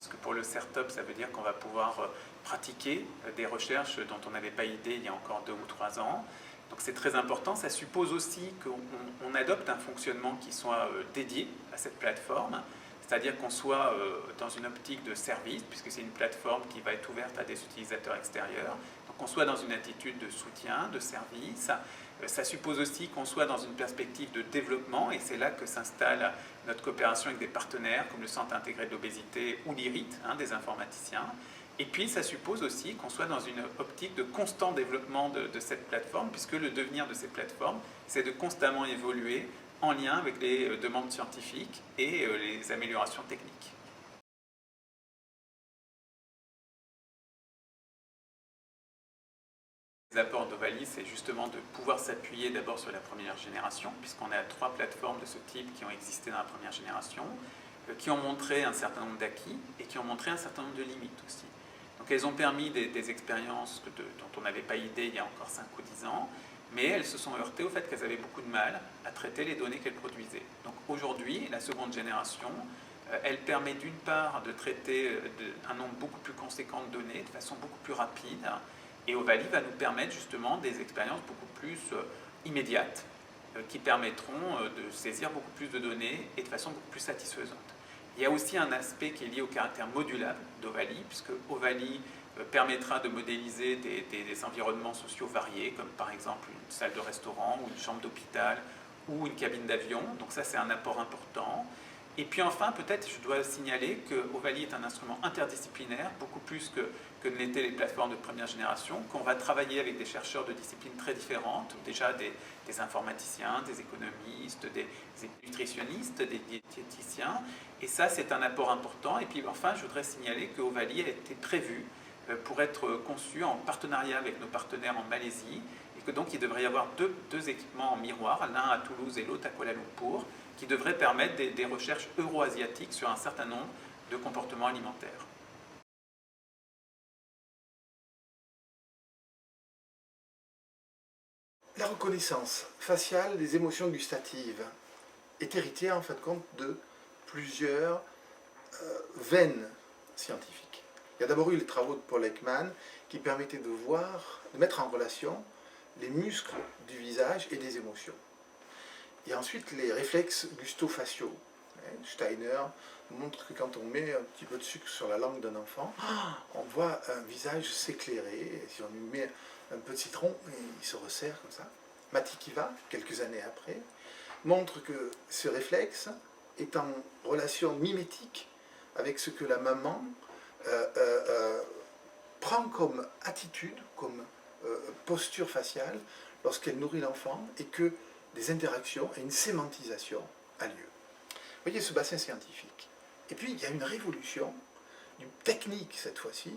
Parce que pour le CERTOP, ça veut dire qu'on va pouvoir pratiquer des recherches dont on n'avait pas idée il y a encore 2 ou 3 ans. Donc c'est très important. Ça suppose aussi qu'on adopte un fonctionnement qui soit dédié à cette plateforme, c'est-à-dire qu'on soit dans une optique de service, puisque c'est une plateforme qui va être ouverte à des utilisateurs extérieurs. Donc qu'on soit dans une attitude de soutien, de service. Ça suppose aussi qu'on soit dans une perspective de développement, et c'est là que s'installe notre coopération avec des partenaires comme le Centre intégré de l'obésité ou l'IRIT, des informaticiens. Et puis ça suppose aussi qu'on soit dans une optique de constant développement de cette plateforme, puisque le devenir de ces plateformes, c'est de constamment évoluer en lien avec les demandes scientifiques et les améliorations techniques. Les apports d'Ovaly, c'est justement de pouvoir s'appuyer d'abord sur la première génération, puisqu'on a 3 plateformes de ce type qui ont existé dans la première génération, qui ont montré un certain nombre d'acquis et qui ont montré un certain nombre de limites aussi. Donc elles ont permis des expériences dont on n'avait pas idée il y a encore 5 ou 10 ans, mais elles se sont heurtées au fait qu'elles avaient beaucoup de mal à traiter les données qu'elles produisaient. Donc aujourd'hui, la seconde génération, elle permet d'une part de traiter un nombre beaucoup plus conséquent de données de façon beaucoup plus rapide, et Ovaly va nous permettre justement des expériences beaucoup plus immédiates qui permettront de saisir beaucoup plus de données et de façon beaucoup plus satisfaisante. Il y a aussi un aspect qui est lié au caractère modulable d'Ovaly, puisque Ovaly permettra de modéliser des environnements sociaux variés, comme par exemple une salle de restaurant ou une chambre d'hôpital ou une cabine d'avion. Donc ça, c'est un apport important. Et puis enfin, peut-être, je dois signaler que Ovaly est un instrument interdisciplinaire, beaucoup plus que ne l'étaient les plateformes de première génération, qu'on va travailler avec des chercheurs de disciplines très différentes, déjà des informaticiens, des économistes, des nutritionnistes, des diététiciens. Et ça, c'est un apport important. Et puis enfin, je voudrais signaler que Ovaly a été prévu pour être conçu en partenariat avec nos partenaires en Malaisie, et que donc il devrait y avoir deux équipements en miroir, l'un à Toulouse et l'autre à Kuala Lumpur, qui devraient permettre des recherches euro-asiatiques sur un certain nombre de comportements alimentaires. La reconnaissance faciale des émotions gustatives est héritée en fin de compte de plusieurs veines scientifiques. Il y a d'abord eu les travaux de Paul Ekman qui permettaient de mettre en relation les muscles du visage et des émotions. Et ensuite les réflexes gusto-faciaux. Steiner montre que quand on met un petit peu de sucre sur la langue d'un enfant, on voit un visage s'éclairer. Et si on lui met un peu de citron, il se resserre comme ça. Matikiva, quelques années après, montre que ce réflexe est en relation mimétique avec ce que la maman prend comme attitude, comme posture faciale lorsqu'elle nourrit l'enfant et que des interactions et une sémantisation a lieu. Vous voyez ce bassin scientifique. Et puis il y a une révolution technique cette fois-ci,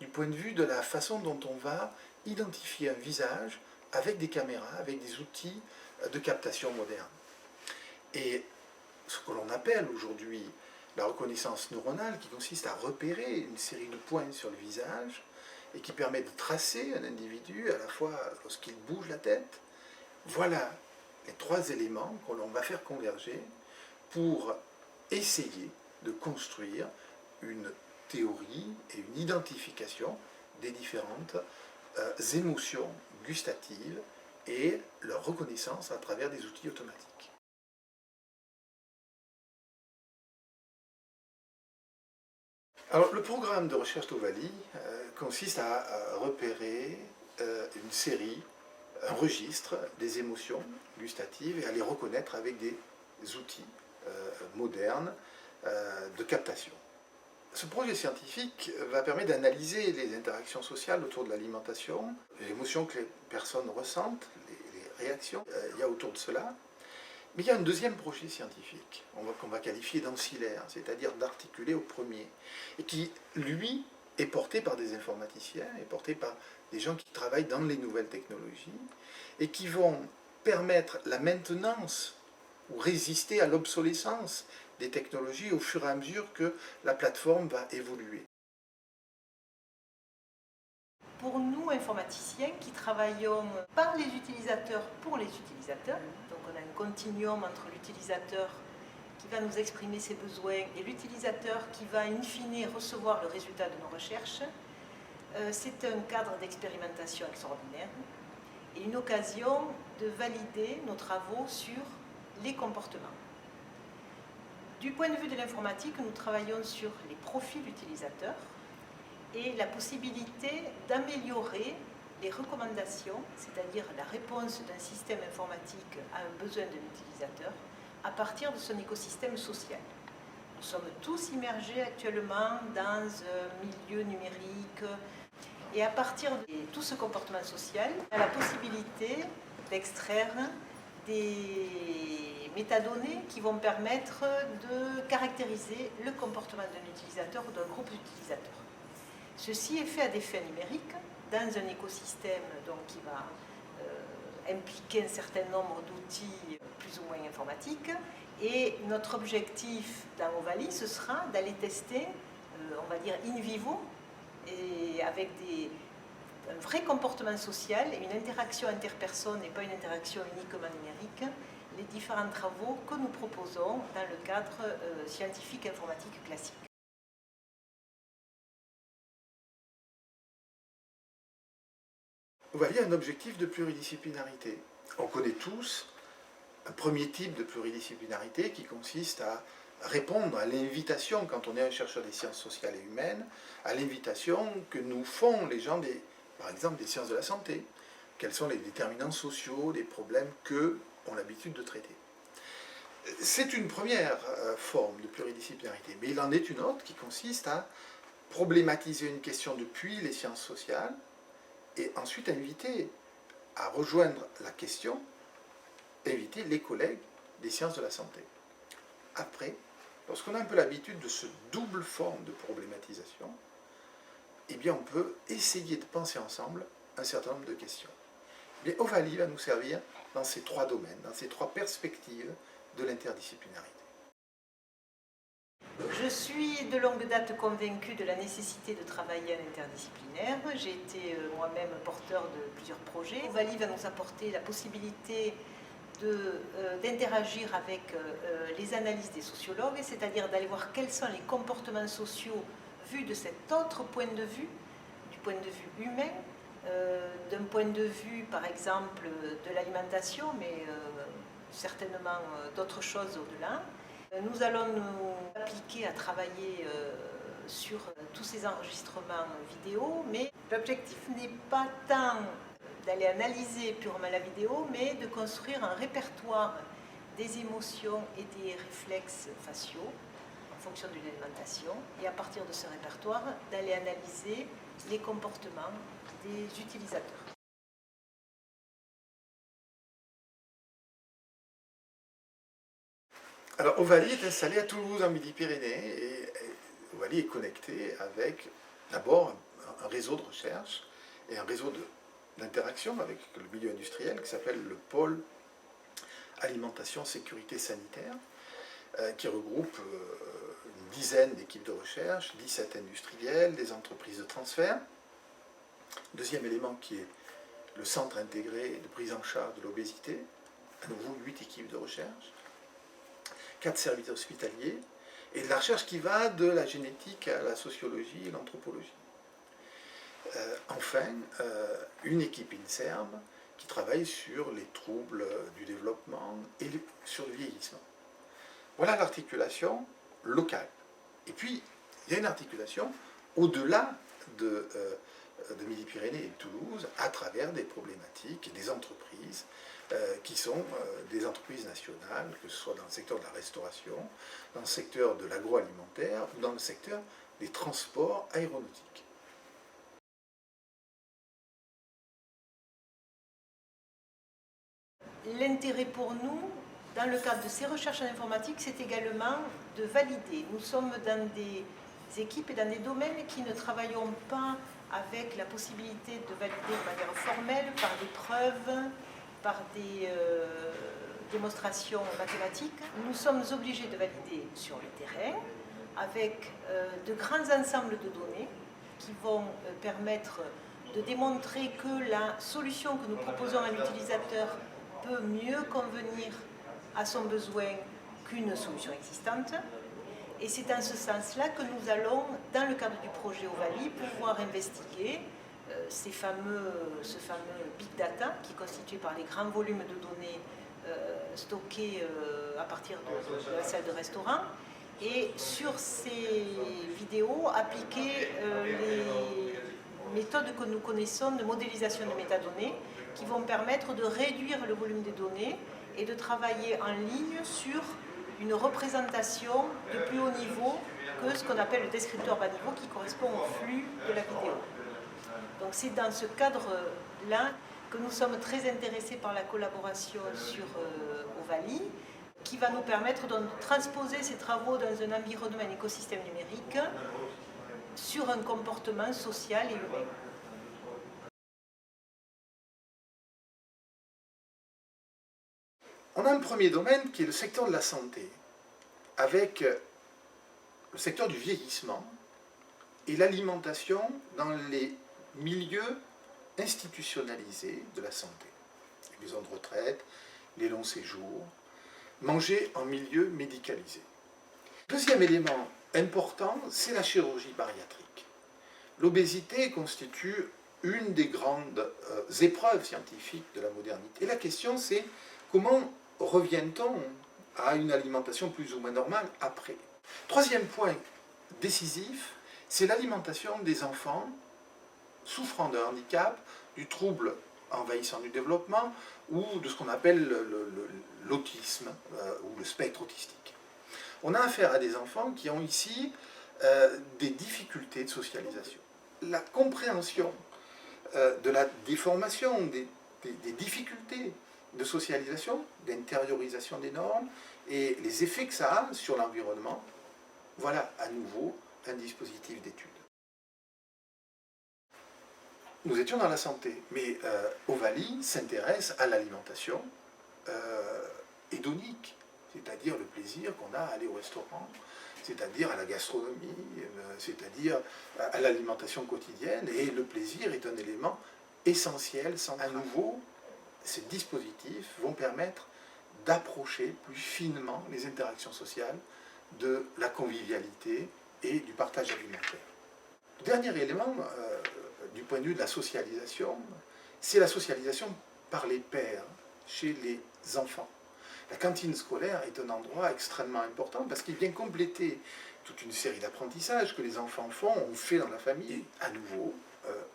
du point de vue de la façon dont on va identifier un visage avec des caméras, avec des outils de captation modernes. Et ce que l'on appelle aujourd'hui la reconnaissance neuronale, qui consiste à repérer une série de points sur le visage et qui permet de tracer un individu à la fois lorsqu'il bouge la tête. Voilà les 3 éléments que l'on va faire converger pour essayer de construire une théorie et une identification des différentes émotions gustatives et leur reconnaissance à travers des outils automatiques. Alors, le programme de recherche d'Ovaly consiste à repérer une série, un registre des émotions gustatives et à les reconnaître avec des outils modernes de captation. Ce projet scientifique va permettre d'analyser les interactions sociales autour de l'alimentation, les émotions que les personnes ressentent, les réactions il y a autour de cela. Mais il y a un deuxième projet scientifique, qu'on va qualifier d'ancillaire, c'est-à-dire d'articuler au premier, et qui, lui, est porté par des informaticiens, est porté par des gens qui travaillent dans les nouvelles technologies, et qui vont permettre la maintenance ou résister à l'obsolescence des technologies au fur et à mesure que la plateforme va évoluer. Pour nous, informaticiens, qui travaillons par les utilisateurs pour les utilisateurs, donc on a un continuum entre l'utilisateur qui va nous exprimer ses besoins et l'utilisateur qui va in fine recevoir le résultat de nos recherches. C'est un cadre d'expérimentation extraordinaire et une occasion de valider nos travaux sur les comportements. Du point de vue de l'informatique, nous travaillons sur les profils utilisateurs et la possibilité d'améliorer les recommandations, c'est-à-dire la réponse d'un système informatique à un besoin de l'utilisateur, à partir de son écosystème social. Nous sommes tous immergés actuellement dans un milieu numérique et à partir de tout ce comportement social, on a la possibilité d'extraire des métadonnées qui vont permettre de caractériser le comportement d'un utilisateur ou d'un groupe d'utilisateurs. Ceci est fait à des fins numériques, dans un écosystème donc, qui va impliquer un certain nombre d'outils plus ou moins informatiques. Et notre objectif dans Ovalie, ce sera d'aller tester, on va dire in vivo, et avec un vrai comportement social et une interaction interpersonne et pas une interaction uniquement numérique, les différents travaux que nous proposons dans le cadre scientifique informatique classique. Ovalie a un objectif de pluridisciplinarité. On connaît tous un premier type de pluridisciplinarité qui consiste à répondre à l'invitation, quand on est un chercheur des sciences sociales et humaines, à l'invitation que nous font les gens, par exemple, des sciences de la santé. Quels sont les déterminants sociaux des problèmes qu'eux ont l'habitude de traiter. C'est une première forme de pluridisciplinarité, mais il en est une autre qui consiste à problématiser une question depuis les sciences sociales, et ensuite inviter à rejoindre la question, inviter les collègues des sciences de la santé. Après, lorsqu'on a un peu l'habitude de ce double forme de problématisation, eh bien on peut essayer de penser ensemble un certain nombre de questions. Mais Ovalie va nous servir dans ces trois domaines, dans ces trois perspectives de l'interdisciplinarité. Je suis de longue date convaincue de la nécessité de travailler à l'interdisciplinaire. J'ai été moi-même porteur de plusieurs projets. Ovalie va nous apporter la possibilité d'interagir avec les analyses des sociologues, c'est-à-dire d'aller voir quels sont les comportements sociaux vus de cet autre point de vue, du point de vue humain, d'un point de vue par exemple de l'alimentation, mais certainement d'autres choses au-delà. Nous allons nous appliquer à travailler sur tous ces enregistrements vidéo, mais l'objectif n'est pas tant d'aller analyser purement la vidéo, mais de construire un répertoire des émotions et des réflexes faciaux en fonction de l'alimentation, et à partir de ce répertoire, d'aller analyser les comportements des utilisateurs. Alors Ovalie est installée à Toulouse en Midi-Pyrénées et Ovalie est connectée avec d'abord un réseau de recherche et un réseau d'interaction avec le milieu industriel qui s'appelle le pôle alimentation sécurité sanitaire qui regroupe une dizaine d'équipes de recherche, 17 industriels, des entreprises de transfert. Deuxième élément qui est le centre intégré de prise en charge de l'obésité, à nouveau 8 équipes de recherche. 4 services hospitaliers, et de la recherche qui va de la génétique à la sociologie et l'anthropologie. Enfin, une équipe INSERM qui travaille sur les troubles du développement et sur le vieillissement. Voilà l'articulation locale. Et puis, il y a une articulation au-delà de Midi-Pyrénées et de Toulouse, à travers des problématiques et des entreprises qui sont des entreprises nationales, que ce soit dans le secteur de la restauration, dans le secteur de l'agroalimentaire ou dans le secteur des transports aéronautiques. L'intérêt pour nous, dans le cadre de ces recherches en informatique, c'est également de valider. Nous sommes dans des équipes et dans des domaines qui ne travaillons pas avec la possibilité de valider de manière formelle, par des preuves, par des démonstrations mathématiques. Nous sommes obligés de valider sur le terrain avec de grands ensembles de données qui vont permettre de démontrer que la solution que nous proposons à l'utilisateur peut mieux convenir à son besoin qu'une solution existante. Et c'est en ce sens-là que nous allons, dans le cadre du projet Ovalie, pouvoir investiguer ce fameux big data qui est constitué par les grands volumes de données stockés à partir de la salle de restaurant. Et sur ces vidéos, appliquer les méthodes que nous connaissons de modélisation de métadonnées qui vont permettre de réduire le volume des données et de travailler en ligne sur une représentation de plus haut niveau que ce qu'on appelle le descripteur bas niveau qui correspond au flux de la vidéo. Donc c'est dans ce cadre-là que nous sommes très intéressés par la collaboration sur Ovalie, qui va nous permettre de transposer ces travaux dans un environnement, un écosystème numérique, sur un comportement social et humain. On a un premier domaine qui est le secteur de la santé, avec le secteur du vieillissement et l'alimentation dans les milieux institutionnalisés de la santé. Les maisons de retraite, les longs séjours, manger en milieu médicalisé. Deuxième élément important, c'est la chirurgie bariatrique. L'obésité constitue une des grandes épreuves scientifiques de la modernité. Et la question, c'est comment revient-on à une alimentation plus ou moins normale après? Troisième point décisif, c'est l'alimentation des enfants souffrant d'un handicap, du trouble envahissant du développement ou de ce qu'on appelle l'autisme ou le spectre autistique. On a affaire à des enfants qui ont ici des difficultés de socialisation. La compréhension de la déformation, des difficultés de socialisation, d'intériorisation des normes et les effets que ça a sur l'environnement, voilà à nouveau un dispositif d'étude. Nous étions dans la santé, mais Ovalie s'intéresse à l'alimentation hédonique, c'est-à-dire le plaisir qu'on a à aller au restaurant, c'est-à-dire à la gastronomie, c'est-à-dire à l'alimentation quotidienne, et le plaisir est un élément essentiel. À nouveau, ces dispositifs vont permettre d'approcher plus finement les interactions sociales, de la convivialité et du partage alimentaire. Le dernier élément, du point de vue de la socialisation, c'est la socialisation par les pairs, chez les enfants. La cantine scolaire est un endroit extrêmement important parce qu'il vient compléter toute une série d'apprentissages que les enfants font, on fait dans la famille. Et à nouveau,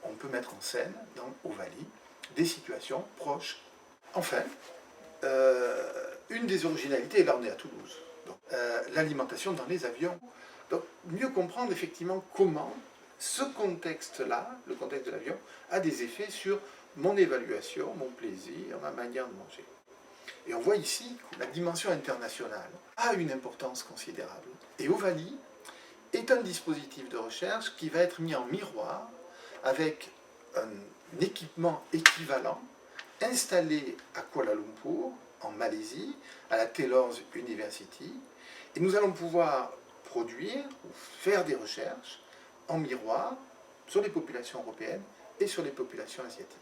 on peut mettre en scène dans Ovalie des situations proches. Enfin, une des originalités, et là on est à Toulouse, l'alimentation dans les avions. Donc mieux comprendre effectivement comment ce contexte-là, le contexte de l'avion, a des effets sur mon évaluation, mon plaisir, ma manière de manger. Et on voit ici que la dimension internationale a une importance considérable. Et Ovalie est un dispositif de recherche qui va être mis en miroir avec un équipement équivalent installé à Kuala Lumpur, en Malaisie, à la Taylor's University. Et nous allons pouvoir produire ou faire des recherches en miroir sur les populations européennes et sur les populations asiatiques.